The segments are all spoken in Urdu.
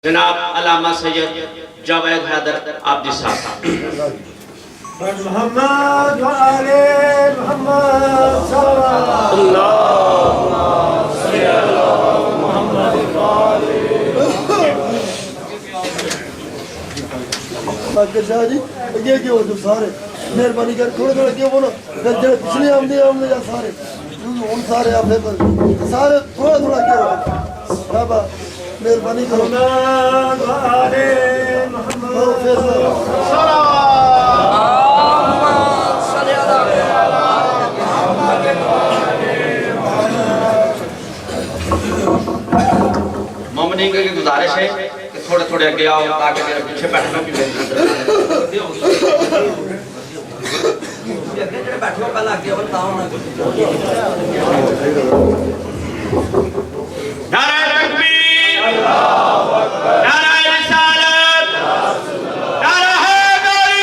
جناب علامہ سید جاوید حیدر عابدی صاحب محمد وآلِ محمد صلی اللہ علیہ محمد اگر شاہ جی یہ کیا ہو جو سارے مہربانی کر تھوڑے تھوڑے کیا بولو جب پچھلے آمدے جا سارے ان سارے آپ سارے تھوڑا تھوڑا کیا ہو بابا مہربانی کرو محمد وآلِ محمد مومنین کی گزارش ہے کہ تھوڑے تھوڑے اگے آؤ تاکہ میرے پیچھے بیٹھنا بھی نعرہ تکبیر، نعرہ رسالت، نعرہ حیدری۔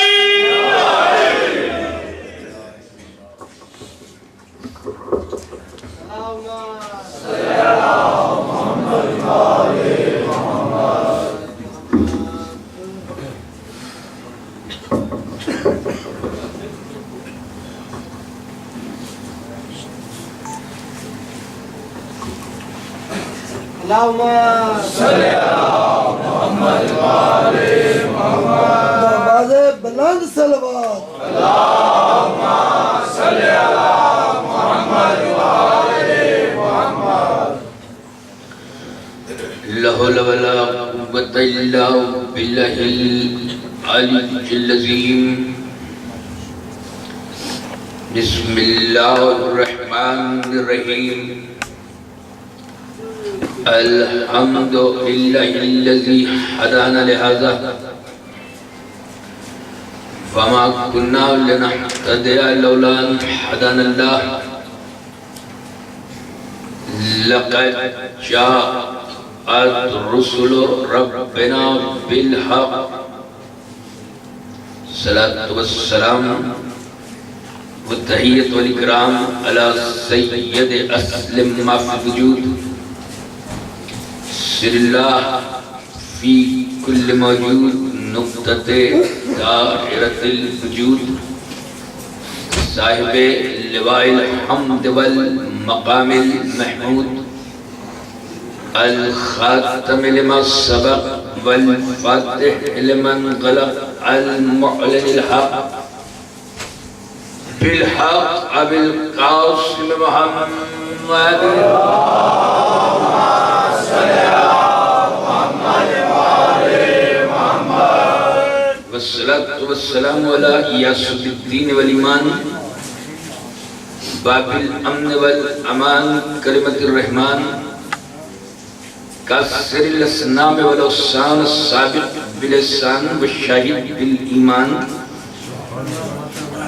اللہم صلی اللہ محمد وآلِ آواز بلند صلوات اللہم صلی اللہ محمد وآلِ محمد لا حول ولا قوة إلا بالله العلي العظيم بسم الله الرحمن الرحيم الحمد لله الذي هدانا لهذا وما كنا لنهتدي لولا أن هدانا الله لقد جاءت رسل ربنا بالحق صلاة والسلام والتحية والإكرام على سيد أسلم ما في الوجود سر الله في كل موجود نقطة دائرة الوجود صاحب لواء الحمد والمقام المحمود الخاتم لما سبق والفاتح لمن غلق المعلن الحق بالحق أبي القاسم محمد والصلاة والسلام على ياسد الدين والإيمان باب الأمن والأمان كلمة الرحمن كسر الأسنام والأوسان السابق باللسان والشاهد بالإيمان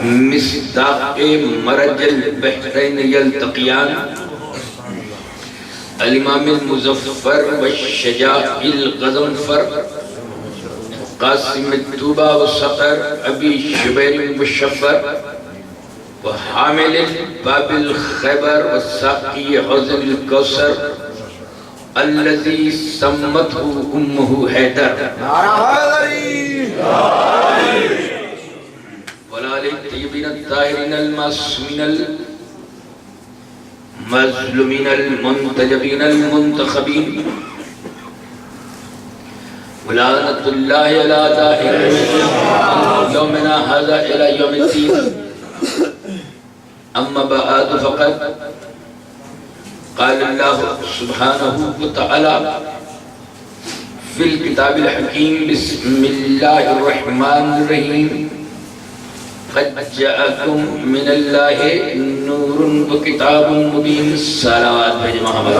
مصداق مرج البحرين يلتقيان الإمام المظفر والشجاع الغضنفر قاسم التوبة والصقر أبي شبير والشفر وحامل باب الخبر والساقي حوزن الكوثر الذي سمته أمه حيدر ولا للطيبين الطاهرين المعصومين المظلومين المنتجبين المنتخبين ولعنة الله على داعين يومنا هذا إلى يوم الدين أما بعد فقد قال الله سبحانه وتعالى في الكتاب الحكيم بسم الله الرحمن الرحيم قد جاءكم من الله نور وكتاب مبين صلوات بجي محمد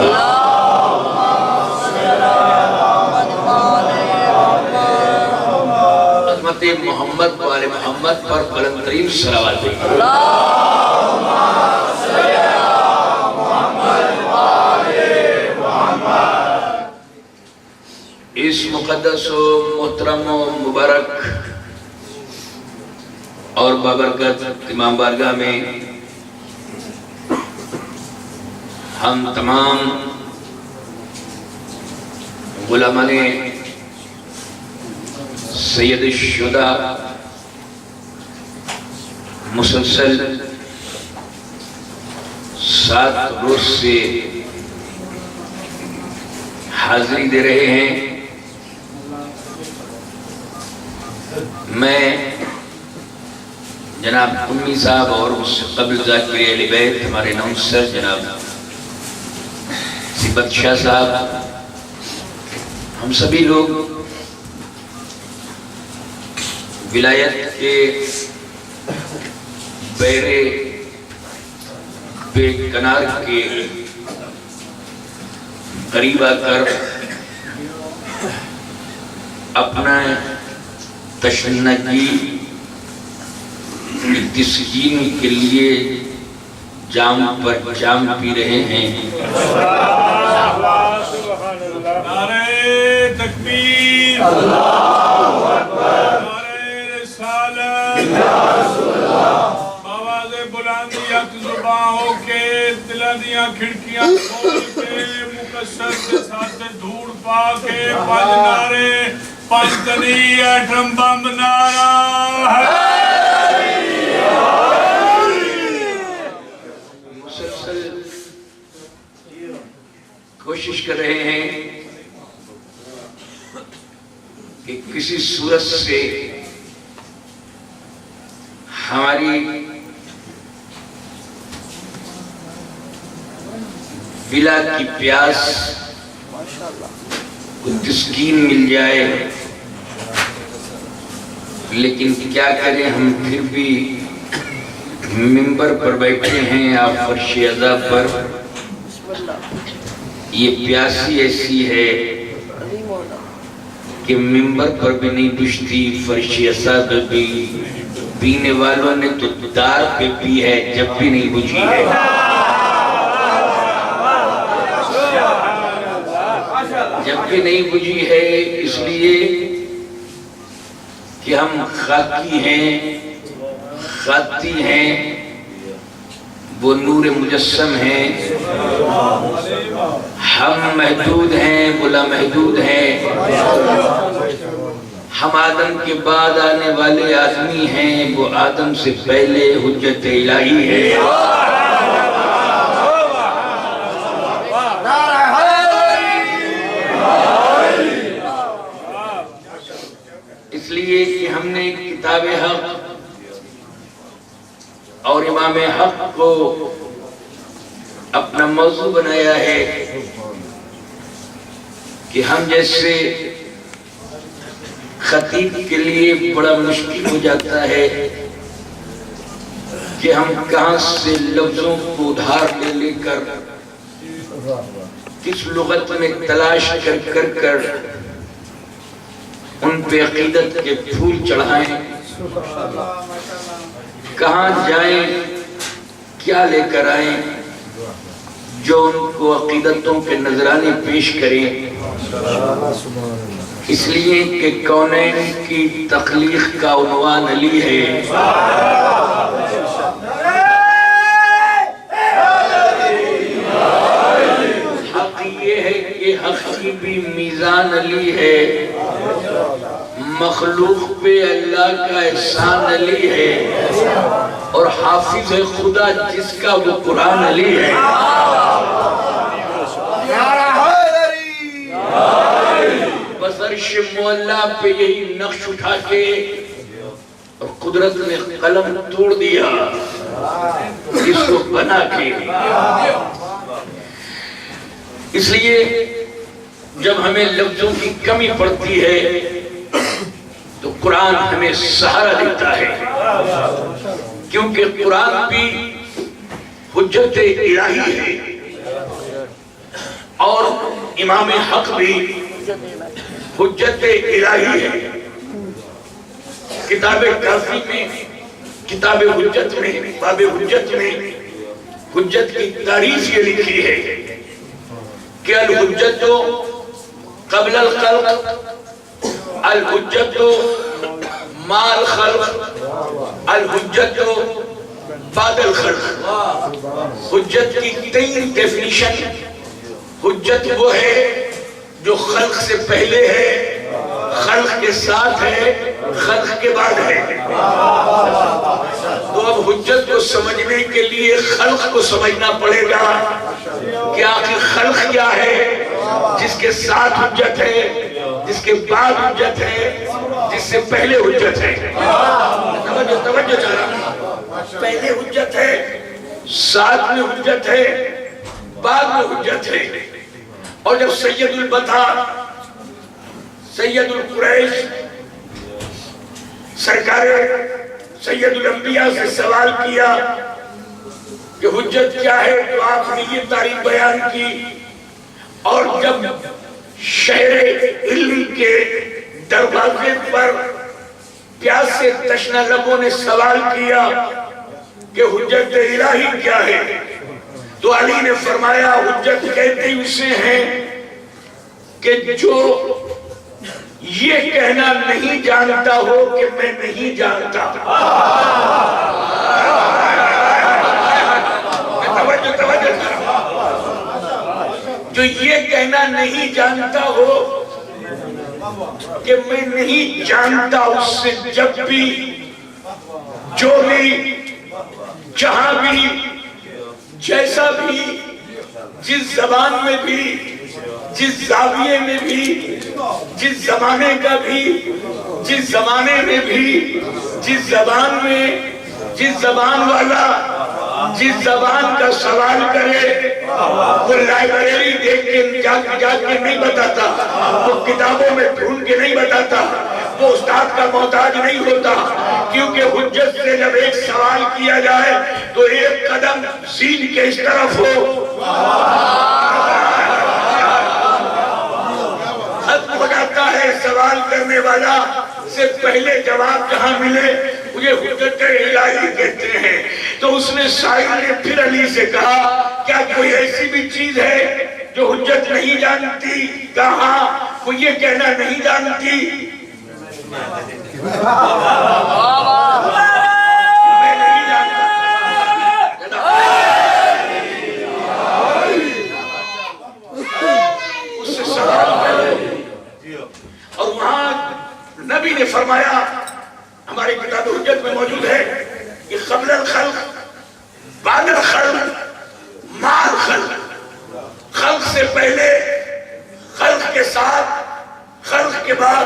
عظمت محمد وآل محمد پر بلند ترین صلوات بجی اللہم صلی اللہ محمد وآلِ محمد اس مقدس و محترم و مبارک اور بابرکت امام بارگاہ میں ہم تمام علماء نے سید الشہداء مسلسل 7 روز سے حاضری دے رہے ہیں. میں جناب امی صاحب اور اس سے قبل ذاکر اہل بیت ہمارے نونسر جناب صبت شاہ صاحب، ہم سبھی لوگ ولایت کے بیرے بے کنار کے قریب آ کر اپنا تشنگی کی تسکین کے لیے جام پر جام پی رہے ہیں. نعرہ تکبیر، اللہ اکبر، نعرہ رسالت، آواز بلندی یک زباں ہو کے دلوں دیاں کھڑکیاں کھول کے مکسر کے ساتھ دھوڑ پا کے 5 نعرے 5 تنی ایٹم بم نعرہ مسلسل کوشش کر رہے ہیں کہ کسی صورت سے ہماری بلا کی پیاس کو تسکین مل جائے، لیکن کیا کریں، ہم پھر بھی ممبر پر بیٹھے ہیں آپ فرش عزا پر. یہ پیاسی ایسی ہے کہ ممبر پر بھی نہیں بجھتی، فرش عزا پہ بھی. پینے والوں نے تو دار پہ پی ہے جب بھی نہیں بجھی ہے. جب بھی نہیں بجھی ہے، اس لیے کہ ہم خاکی ہیں، خاتی ہیں، وہ نور مجسم ہیں. ہم محدود ہیں، وہ لامحدود ہیں. ہم آدم کے بعد آنے والے آدمی ہیں، وہ آدم سے پہلے حجت الہی ہے. اس لیے کہ ہم نے کتاب حق اور امام حق کو اپنا موضوع بنایا ہے کہ ہم جیسے خطیب کے لیے بڑا مشکل ہو جاتا ہے کہ ہم کہاں سے لفظوں کو ادھار لے کر کس لغت میں تلاش کر ان پہ عقیدت کے پھول چڑھائیں، کہاں جائیں، کیا لے کر آئیں جو ان کو عقیدتوں کے نذرانے پیش کریں. اس لیے کہ کونین کی تخلیق کا عنوان علی ہے. حق یہ ہے کہ حق کی بھی میزان علی ہے. مخلوق پہ اللہ کا احسان علی ہے، اور حافظ خدا جس کا وہ قرآن علی ہے. بس عرش مولا پہ یہی نقش اٹھا کے اور قدرت نے قلم توڑ دیا اس کو بنا کے. اس لیے جب ہمیں لفظوں کی کمی پڑتی ہے تو قرآن ہمیں سہارا دیتا ہے، کیونکہ قرآن بھی حجت الہی ہے اور امام حق بھی حجت الہی ہے. کتاب کافی میں، کتاب حجت میں، باب حجت میں حجت کی تعریف یہ لکھی ہے کہ الحجت قبل الخلق، الحجت ما الخلق، الحجت بعد الخلق. حجت کی 3 ڈیفینیشن. حجت وہ ہے جو خلق سے پہلے ہے، خلق کے کے ساتھ ہے خلق کے بعد ہے. تو اب حجت کو سمجھنے کے لیے خلق کو سمجھنا پڑے گا کہ آخر خلق کیا ہے، جس کے ساتھ حجت ہے، جس کے بعد حجت ہے، جس سے پہلے حجت ہے. توجہ چاہا، پہلے حجت ہے، ساتھ میں حجت ہے، بعد میں حجت ہے. اور جب سید البطا سید القریش سرکار سید الانبیاء سے سوال کیا کہ حجت کیا ہے، تو آپ نے یہ تعریف بیان کی. اور جب شہر علم کے دروازے پر پیاس سے تشنہ لبوں نے سوال کیا کہ حجت الہی کیا ہے، تو علی نے فرمایا حجت کہتے اسے ہیں کہ جو یہ کہنا نہیں جانتا ہو کہ میں نہیں جانتا. توجہ جو یہ کہنا نہیں جانتا ہو کہ میں نہیں جانتا، اس سے جب بھی جو بھی جہاں بھی جیسا بھی جس زبان میں بھی جس زاویے میں بھی جس زمانے کا بھی جس زمانے میں بھی جس زبان میں جس زبان والا جس زبان کا سوال کرے، وہ لائبریری دیکھ کے جا کے نہیں بتاتا، وہ کتابوں میں ڈھونڈ کے نہیں بتاتا، وہ استاد کا محتاج نہیں ہوتا. کیونکہ حجت سے جب ایک سوال کیا جائے تو ایک قدم سین کے اس طرف ہو، ختم ہو جاتا ہے. سوال کرنے والا سے پہلے جواب جہاں ملے مجھے حجت الہی کہتے ہیں. تو اس نے سائل نے پھر علی سے کہا کیا کوئی ایسی بھی چیز ہے جو حجت نہیں جانتی؟ کہا وہ یہ کہنا نہیں جانتی میں نہیں جانتا. اس سے سوال کرو. اور وہاں نبی نے فرمایا، ہماری کتاب حجت میں موجود ہے کہ قبل الخلق بعد الخلق مع الخلق، خلق سے پہلے، خلق کے ساتھ، خلق کے بعد.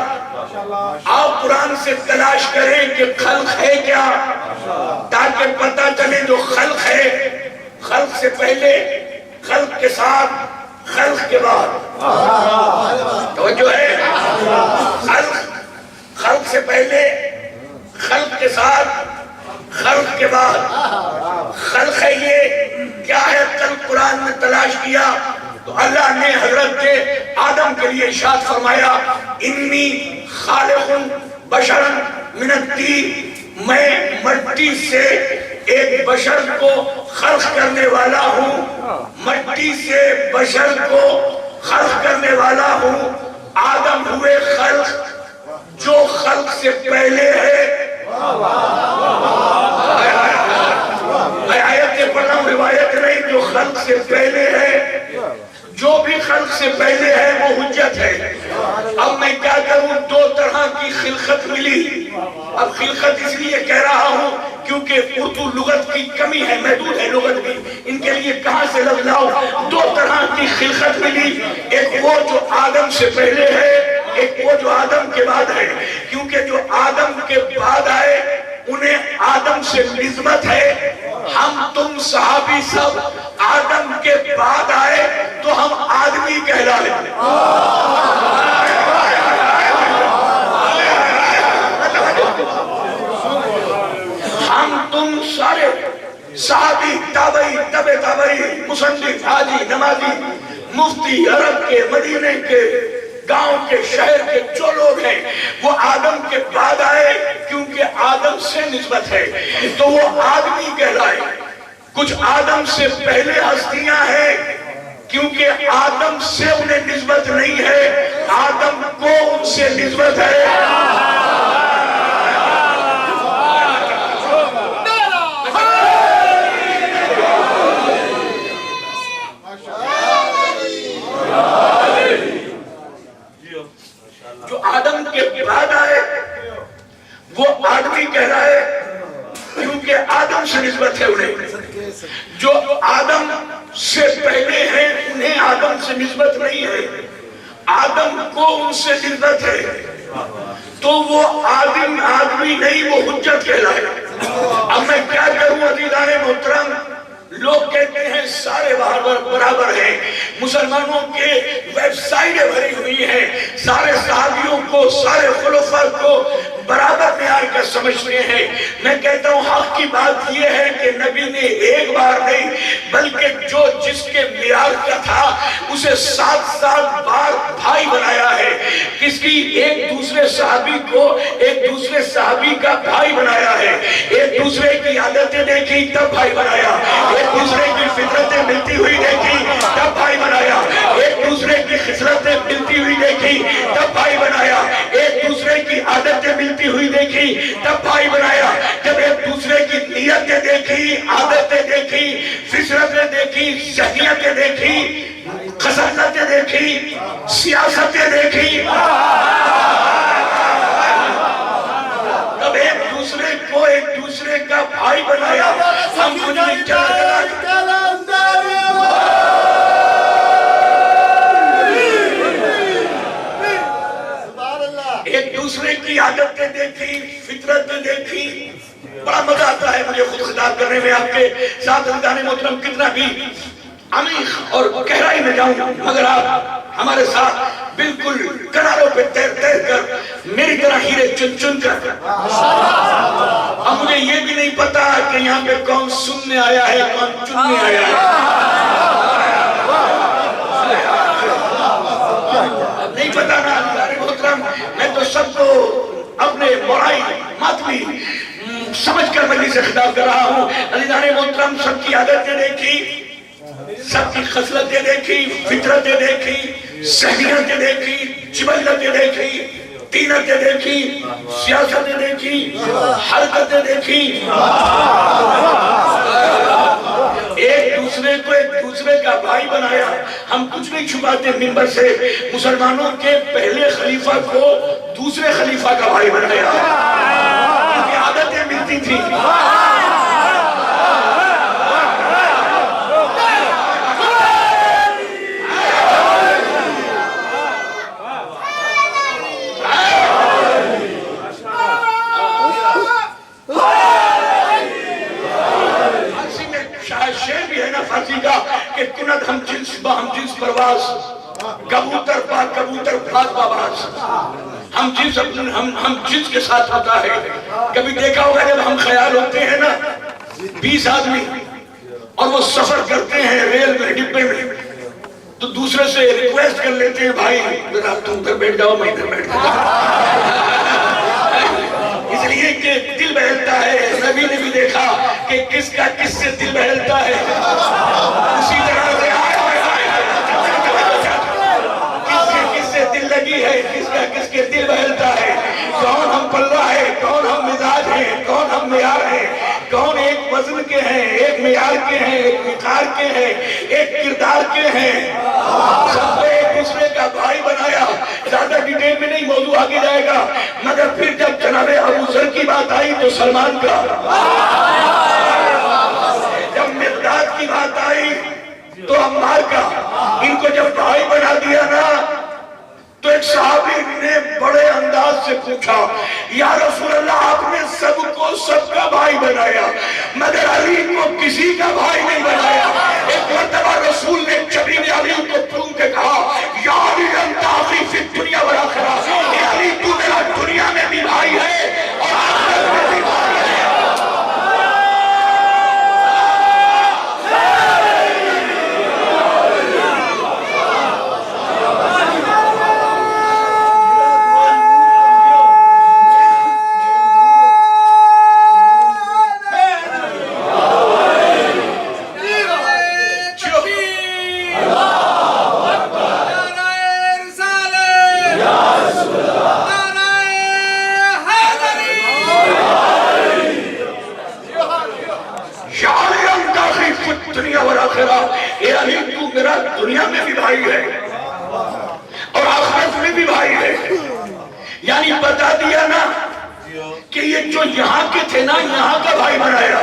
آپ قرآن سے تلاش کریں کہ خلق ہے کیا، تاکہ پتہ چلے جو خلق ہے، خلق سے پہلے، خلق کے ساتھ، خلق کے بعد. توجہ ہے، خلق سے پہلے، خلق کے ساتھ، خلق کے بعد. خلق ہے یہ کیا ہے؟ کل قرآن میں تلاش کیا تو اللہ نے حضرت آدم کے لیے ارشاد فرمایا انی خالق بشرا من الطین، میں مٹی سے ایک بشر کو خلق کرنے والا ہوں، مٹی سے بشر کو خلق کرنے والا ہوں. آدم ہوئے خلق جو خلق سے پہلے ہے. میں آیت پڑھ رہا ہوں، روایت نہیں، جو خلق سے پہلے ہے. جو بھی خلق سے پہلے ہے وہ حجت ہے. اب میں کیا کروں؟ دو طرح کی خلقت ملی. اب خلقت اس لیے کہہ رہا ہوں کیونکہ اردو لغت کی کمی ہے، محدود ہے لغت بھی، ان کے لیے کہاں سے لفظ لاؤ. دو طرح کی خلقت ملی، ایک وہ جو آدم سے پہلے ہے، ایک وہ جو آدم کے بعد ہے. کیونکہ جو آدم کے بعد آئے انہیں آدم سے نسبت ہے. ہم تم صحابی سب آدم کے بعد آئے تو ہم آدمی کہلائے. ہم تم سارے صحابی، تابعی، تبع تابعی، مصنف، حاجی، نمازی، مفتی، عرب کے، مدینے کے، گاؤں کے، شہر کے جو لوگ ہیں وہ آدم کے بعد آئے کیونکہ آدم سے نسبت ہے تو وہ آدمی کہلائے. کچھ آدم سے پہلے ہستیاں ہیں کیونکہ آدم سے انہیں نسبت نہیں ہے، آدم کو ان سے نسبت ہے. جو آدم کے بعد وہ آدمی کہہ رہا ہے کیونکہ آدم سے نسبت ہے انہیں، جو آدم سے پہلے ہیں انہیں آدم سے نسبت نہیں ہے، آدم کو ان سے نسبت ہے، تو وہ آدمی نہیں، وہ حجت کہلائے۔ اب میں کیا کروں عزیزان محترم، لوگ کہتے ہیں سارے برابر ہیں، مسلمانوں کے ویب سائٹیں بھری ہوئی ہیں، سارے صحابیوں کو، سارے خلفاء کو برابر معیار کا سمجھتے ہیں۔ میں کہتا ہوں حق کی بات یہ ہے کہ نبی نے ایک بار نہیں بلکہ جو جس کے معیار کا تھا اسے 7 بار بھائی بنایا ہے، کسی ایک دوسرے صحابی کو ایک دوسرے صحابی کا بھائی بنایا ہے، ایک دوسرے کی عادتیں دیکھی تب بھائی بنایا، ایک دوسرے کی فطرتیں ملتی ہوئی دیکھی تب بھائی بنایا، ایک دوسرے کی خصلتیں ملتی ہوئی دیکھی تب بھائی بنایا، ایک دوسرے کی عادتیں ملتی ہوئی دیکھی تب بھائی بنایا۔ جب ایک دوسرے کی نیتیں دیکھی، عادتیں دیکھی، فطرتیں دیکھی، ذہنیتیں دیکھی، خصلتیں دیکھی، سیاستیں دیکھی، تب ایک دوسرے کو ایک دوسرے کا بھائی بنایا۔ ہم کچھ نہیں ایک دوسرے کی عادتیں دیکھی، فطرتیں دیکھی، بڑا مزہ آتا ہے مجھے خود خطاب کرنے میں، آپ کے ساتھ عزیزان محترم کتنا بھی عمیق اور گہرائی میں جاؤں مگر آپ ہمارے ساتھ بالکل کناروں پہ تیر کر میری طرح ہیرے چن کر۔ اب مجھے یہ بھی نہیں پتا کہ یہاں پہ کون سننے آیا ہے کون چننے آیا ہے، نہیں پتا نا عزیزان محترم۔ میں تو سب کو اپنے برائی ماتمی سمجھ کر مجلس سے خطاب کر رہا ہوں۔ عزیزان محترم سب کی عادتیں دیکھی، سب کی خصلتیں دیکھی، فطرتیں دیکھی، ذہنیتیں دیکھی، جبلتیں دیکھی، طینتیں دیکھی، سیاستیں دیکھی، حرکتیں دیکھی، ایک دوسرے کو ایک دوسرے کا بھائی بنایا۔ ہم کچھ نہیں چھپاتے منبر سے، مسلمانوں کے پہلے خلیفہ کو دوسرے خلیفہ کا بھائی بنایا، ان کی عادتیں ملتی تھی۔ کہ کنت ہم جنس پرواز، کبوتر پا کبوتر پھاس باز، ہم جنس کے ساتھ ہوتا ہے۔ کبھی دیکھا ہوگا جب ہم خیال ہوتے ہیں نا 20 آدمی اور وہ سفر کرتے ہیں ریل میں ڈبے میں، تو دوسرے سے ریکویسٹ کر لیتے ہیں بھائی ذرا تم ادھر بیٹھ جاؤ میں ادھر بیٹھ جاؤں، اس لیے کہ دل بہلتا ہے۔ نبی نے بھی دیکھا کہ کس کا کس سے دل بہلتا ہے، اسی طرح سے کس سے دل لگی ہے، کس کا کس کے دل بہلتا ہے، کون ہم پلہ ہے، کون ہم مزاج ہیں، کون ہم معیار ہیں، کون ایک وزن کے ہیں، ایک معیار کے ہیں، ایک وقار کے ہیں، ایک کردار کے ہیں، سب کو ایک دوسرے کا بھائی بنایا۔ زیادہ ڈیٹیل میں نہیں، موضوع آگے جائے گا، مگر پھر جب جناب ابو ذر کی بات آئی تو سلمان کا، جب مقداد کی بات آئی تو عمار کا، ان کو جب بھائی بنا دیا نا تو ایک صحابی نے بڑے انداز سے پوچھا یا رسول اللہ آپ نے سب کو سب کا بھائی بنایا مگر علی کو کسی کا بھائی نہیں بنایا۔ ایک مرتبہ رسول نے جبین علی کو پھون کے کہا یا علی انت اخی فی الدنیا والآخرہ، اے علی تو میرا دنیا میں بھی بھائی ہے اور آخرت میں بھی بھائی ہے۔ دنیا میں بھی بھائی ہے اور آخرت میں بھی بھائی ہے، یعنی بتا دیا نا کہ یہ جو یہاں کے تھے نا یہاں کا بھائی بنایا،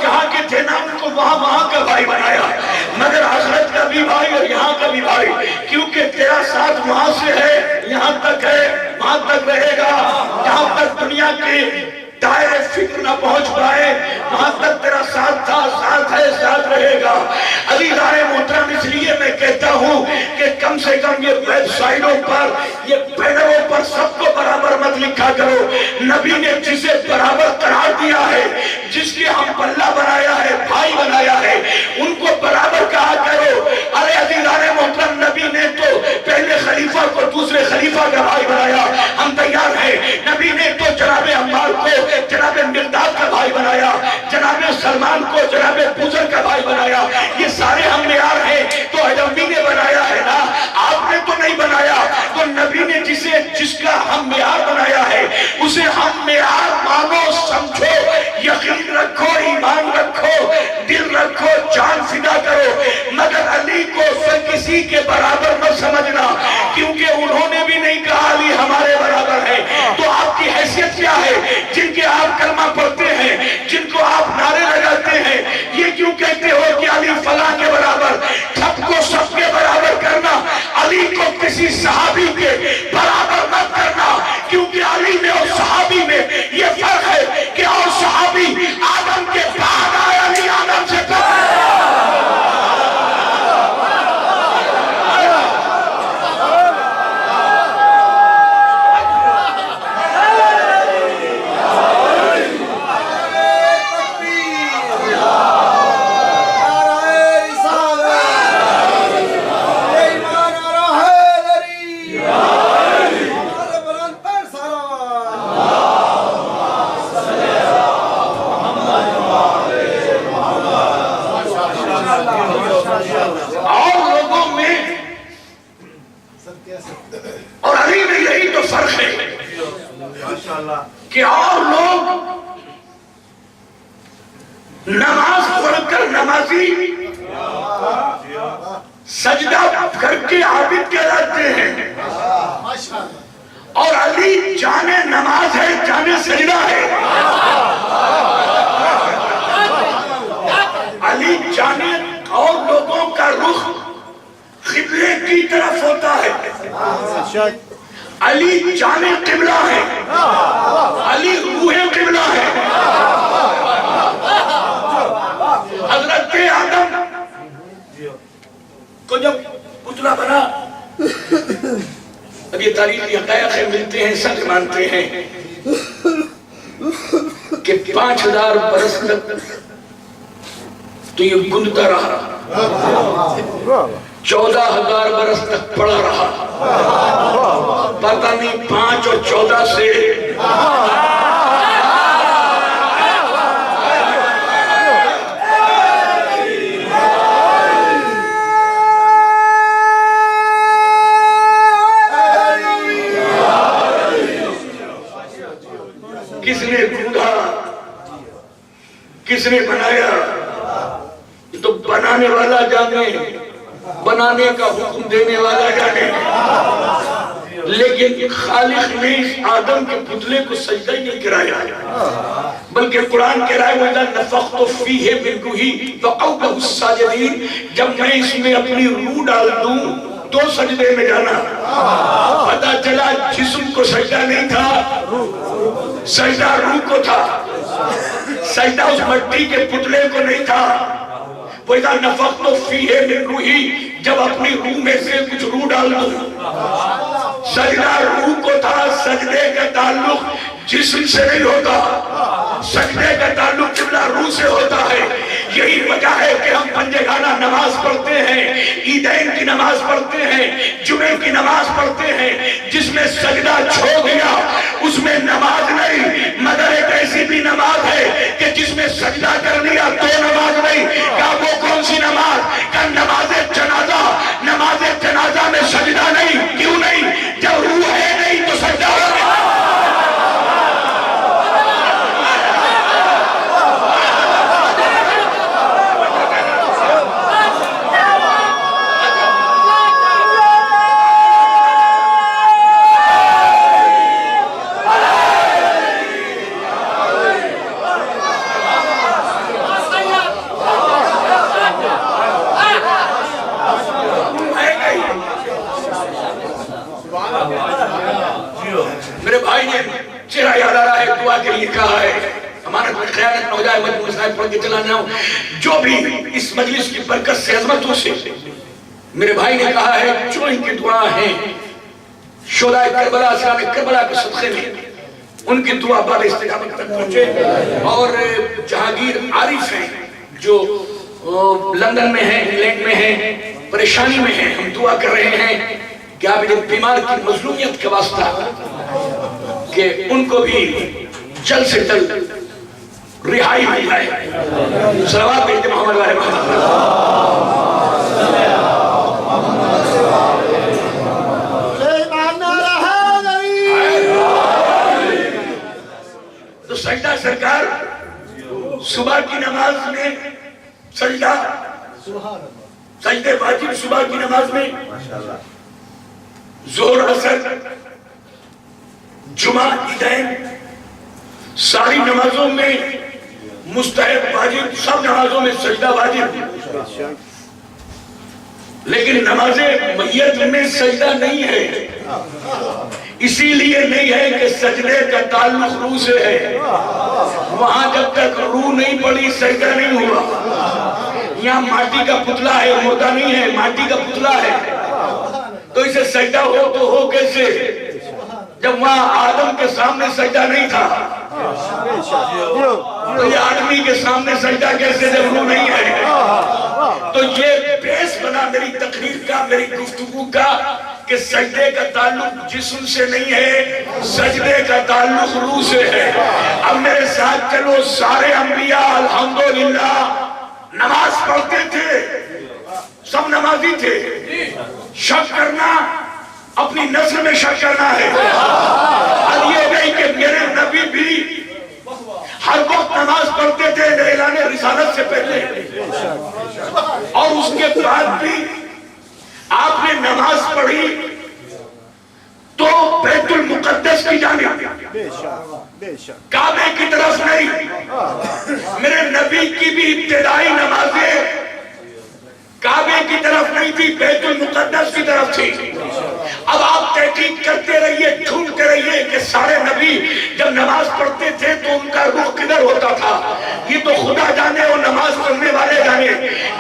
جہاں کے تھے نا ان کو وہاں کا بھائی بنایا، مگر آخرت کا بھی بھائی اور یہاں کا بھی بھائی، کیونکہ تیرا ساتھ وہاں سے ہے یہاں تک ہے، وہاں تک رہے گا، جہاں تک دنیا کے دائرے فکر نہ پہنچ پائے وہاں تک تیرا ساتھ تھا، ساتھ ہے، ساتھ رہے گا۔ عزیزان محترم، اس لیے میں کہتا ہوں کہ کم سے کم یہ ویب سائٹوں پر، یہ بینروں پر سب کو برابر مت لکھا کرو۔ نبی نے جسے برابر قرار دیا ہے، جس کے ہم پلہ بنایا ہے، بھائی بنایا ہے، ان کو برابر کہا کرو۔ ارے عزیزان محترم، نبی نے تو پہلے خلیفہ کو دوسرے خلیفہ کا بھائی بنایا، ہم تیار ہیں۔ نبی نے تو جناب عمار کو جناب مقداد کا بھائی بنایا، جناب سلمان کو جناب بزر کا بھائی بنایا، یہ سارے ہم معیار ہیں۔ تو نبی نے بنایا ہے نا، آپ نے تو نہیں بنایا۔ تو نبی نے جس کا ہم معیار بنایا ہے اسے ہم معیار مانو، سمجھو، یقین رکھو، ایمان رکھو، دل رکھو، جان فدا کرو، مگر علی کو کسی کے برابر مت سمجھنا، کیونکہ انہوں نے بھی نہیں کہا علی ہمارے برابر ہے۔ تو آپ کی حیثیت کیا ہے؟ جن کے آپ کلمہ پڑھتے ہیں، جن کو آپ نعرے لگاتے ہیں، یہ کیوں کہتے ہو کہ علی فلاں کے برابر؟ سب کو سب کے برابر کرنا، علی کو کسی صحابی کے برابر مت کرنا، کیونکہ علی میں اور صحابی میں یہ فرق ہے کہ اور صحابی آدم کے بعد آئے، علی آدم سے پہلے۔ اور علی میں یہی تو فرق ہے کہ اور لوگ نماز پڑھ کر نمازی، سجدہ کر کے عابد کہلاتے ہیں، اور علی جانے نماز ہے، جانے سجدہ ہے۔ علی جانے اور لوگوں کا رخ قبلے کی طرف ہوتا ہے، علی جانے قبلہ ہے، علی روح قبلہ ہے۔ حضرت آدم کو جب پتلا بنا، اب یہ تاریخی حقائق ملتے ہیں، سچ مانتے ہیں کہ 5000 برس تک تو یہ گندتا رہا، 14,000 برس تک پڑا رہا، پتہ نہیں 5 اور 14 سے کس نے ڈھونڈا، کس نے بنایا، یہ تو بنانے والا جانے، بنانے کا حکم دینے والا جانے، لیکن خالق نے اس آدم کے پتلے کو سجدہ ہی نہیں کرایا، بلکہ قرآن کہہ رہا ہے وَإِذَا نَفَخْتُ فِيهِ مِنْ رُوحِي فَقَعُوا لَهُ السَّاجِدِينَ، جب میں اس میں اپنی روح ڈال دوں تو سجدے میں جانا۔ پتہ چلا جسم کو سجدہ نہیں تھا، سجدہ روح کو تھا، سجدہ اس مٹی کے پتلے کو نہیں تھا۔ وَإِذَا نَفَخْتُ فِيهِ مِنْ رُوحِي، جب اپنی روح میں سے کچھ روح ڈال دوں، سجدہ روح کو تھا، سجدے کا تعلق جسم سے نہیں ہوتا، سجدے کا تعلق قبلہ روح سے ہوتا ہے۔ یہی وجہ ہے کہ ہم پنجگانہ نماز پڑھتے ہیں، عیدین کی نماز پڑھتے ہیں، جمعے کی نماز پڑھتے ہیں، جس میں سجدہ چھوڑ دیا اس میں نماز نہیں، مگر ایک ایسی بھی نماز ہے کہ جس میں سجدہ کر لیا تو نماز نہیں۔ کہا وہ کون سی نماز؟ کہ نماز جنازہ، نماز جنازہ میں سجدہ نہیں۔ کیوں نہیں؟ جب روح ہے نہیں تو سجدہ ہو نہیں۔ میرے بھائی نے چہرہ یاد آ رہا ہے، دعا کے لیے کہا ہے، امانت میں خیانت نہ ہو جائے، مجموعہ صاحب پڑھ کے چلانا ہوں، جو بھی اس مجلس کی برکت سے، عظمتوں سے میرے بھائی نے کہا ہے، جو ان کی دعا ہیں شہداء کربلا، اسرار کربلا کے صدقے میں ان کی دعا باب استقامت تک پہنچے. اور جہانگیر عارف ہیں جو لندن میں ہیں، انگلینڈ میں ہیں، پریشانی میں ہیں، ہم دعا کر رہے ہیں کہ آپ ایک بیمار کی مظلومیت کا واسطہ کہ ان کو بھی جلد سے جلد رہائی ہو جائے. صلوات بھیجتے محمد والے محمد. تو سجدہ سرکار صبح کی نماز میں سجدہ، سجدے واجب صبح کی نماز میں، ظہر عصر جمعہ عیدین ساری نمازوں میں مستحب واجب، سب نمازوں میں سجدہ واجب. لیکن نماز میت میں سجدہ نہیں ہے، اسی لیے نہیں ہے کہ سجدے کا تعلق روح سے ہے. وہاں جب تک روح نہیں پڑی سجدہ نہیں ہوا. یہاں ماٹی کا پتلا ہے، مردہ نہیں ہے، ماٹی کا پتلا ہے، تو اسے سجدہ ہو تو ہو کیسے جب وہاں آدم کے سامنے سجدہ نہیں تھا؟ تو یہ آدمی کے سامنے سجدہ کیسے جب روح نہیں ہے؟ تو یہ بیس بنا میری تقریر کا، میری گفتگو کا کہ سجدے کا تعلق جسم سے نہیں ہے، سجدے کا تعلق روح سے ہے. اب میرے ساتھ چلو، سارے انبیاء الحمدللہ نماز پڑھتے تھے، سب نمازی تھے. شک کرنا اپنی نسل میں شک کرنا ہے. اب یہ نہیں کہ میرے نبی بھی ہر وقت نماز پڑھتے تھے اعلان رسالت سے پہلے، اور اس کے بعد بھی آپ نے نماز پڑھی تو بیت المقدس کی جانب، کعبے کی طرف نہیں. میرے نبی کی بھی ابتدائی نمازیں کعبے کی طرف نہیں تھی، بیت المقدس کی طرف تھی. اب آپ تحقیق کرتے رہیے، ڈھونڈتے رہیے کہ سارے نبی جب نماز پڑھتے تھے تو ان کا رخ کدھر ہوتا تھا. یہ تو خدا جانے اور نماز پڑھنے والے جانے.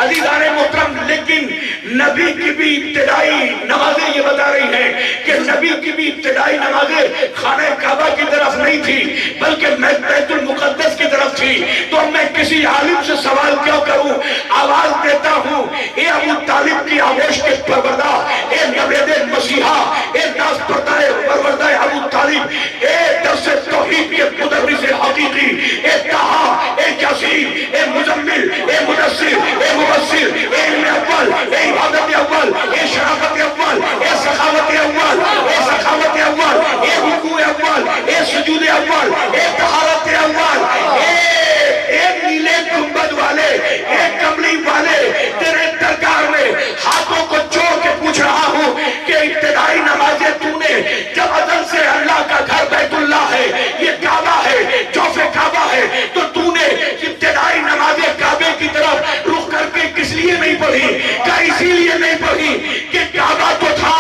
عزیزان محترم، لیکن نبی کی بھی ابتدائی نمازیں یہ بتا رہی ہیں کہ نبی کی بھی ابتدائی نمازیں خانہ کعبہ کی طرف نہیں تھی بلکہ بیت المقدس کی طرف تھی. تو اب میں کسی عالم سے سوال کیوں کروں؟ آواز دیتا ہوں، اے ابو طالب کی آغوش کے پروردہ، اے نوید مسیحہ، اے ناز پردہ پروردہ ابو طالب، اے درس توحید کے مدرس حقیقی، اے طہا، اے یاسین، اے مزمل، اے مدثر، اے مبشر، اے علم اول، اے عبادت اول، اے شرافت اول، اے سخاوت اول، اے سخاوت اول، اے رکوع اول، اے سجود اول، اے طہارت اول، اے نیلے گنبد والے، اے کملی والے، تیرے درگاہ میں ہاتھوں کو جوڑ کے پوچھ رہا ہوں کہ ابتدائی نمازیں تو نے جب ازل سے اللہ کا گھر بیت اللہ ہے، یہ کعبہ ہے، جوف کعبہ ہے، تو تو نے ابتدائی نمازیں کعبے کی طرف رخ کر کے کس لیے نہیں پڑھی؟ کیا اسی لیے نہیں پڑھی کہ کعبہ تو تھا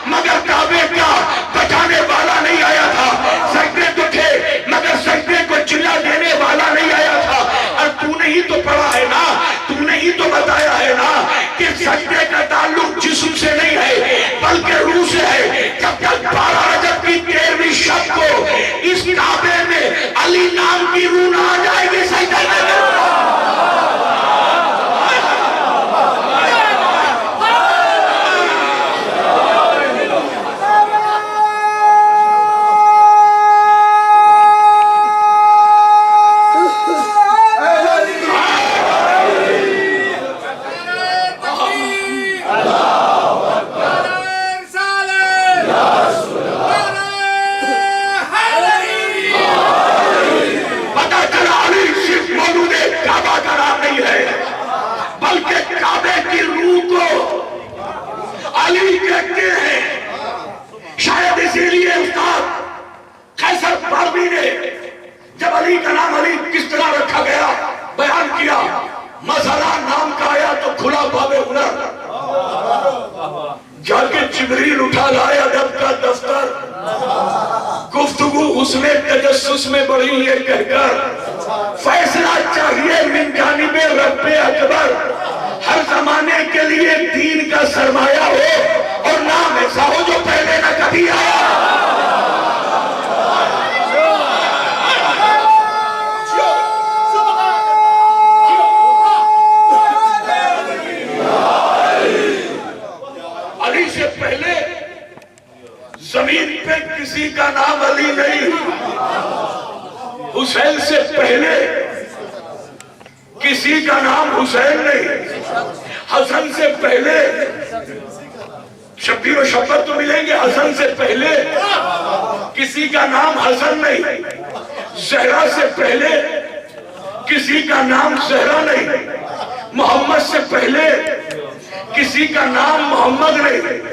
مگر کعبے کا بچانے والا نہیں آیا تھا، سجدے تو تھے مگر سجدے کو چلا دینے والا نہیں آیا تھا. اور تو نے ہی تو پڑھا ہے نا، تو نے ہی تو بتایا ہے نا کہ سجدے کا تعلق جسم سے نہیں ہے بلکہ روح سے ہے. جب تک 12 رجب کی 13ویں شب کو اس کعبے میں علی نام کی روح نہ آ جائے گی سجدہ نہیں کرنا. جب علی کا نام علی کس طرح رکھا گیا بیان کیا، مسئلہ نام کا آیا تو کھلا باب ہنر، جا کے جبریل اٹھا لایا ادب کا دفتر اس نے تجسس میں بڑی یہ کہہ کر فیصلہ چاہیے من جانب رب اکبر، ہر زمانے کے لیے دین کا سرمایہ ہو اور نام ایسا ہو جو پہلے نہ کبھی آیا۔ علی سے پہلے زمین پہ کسی کا نام علی نہیں، حسین سے پہلے کسی کا نام حسین نہیں، حسن سے پہلے شبیر و شبت تو ملیں گے، حسن سے پہلے کسی کا نام حسن نہیں، زہرا سے پہلے کسی کا نام زہرا نہیں، محمد سے پہلے کسی کا نام محمد نہیں،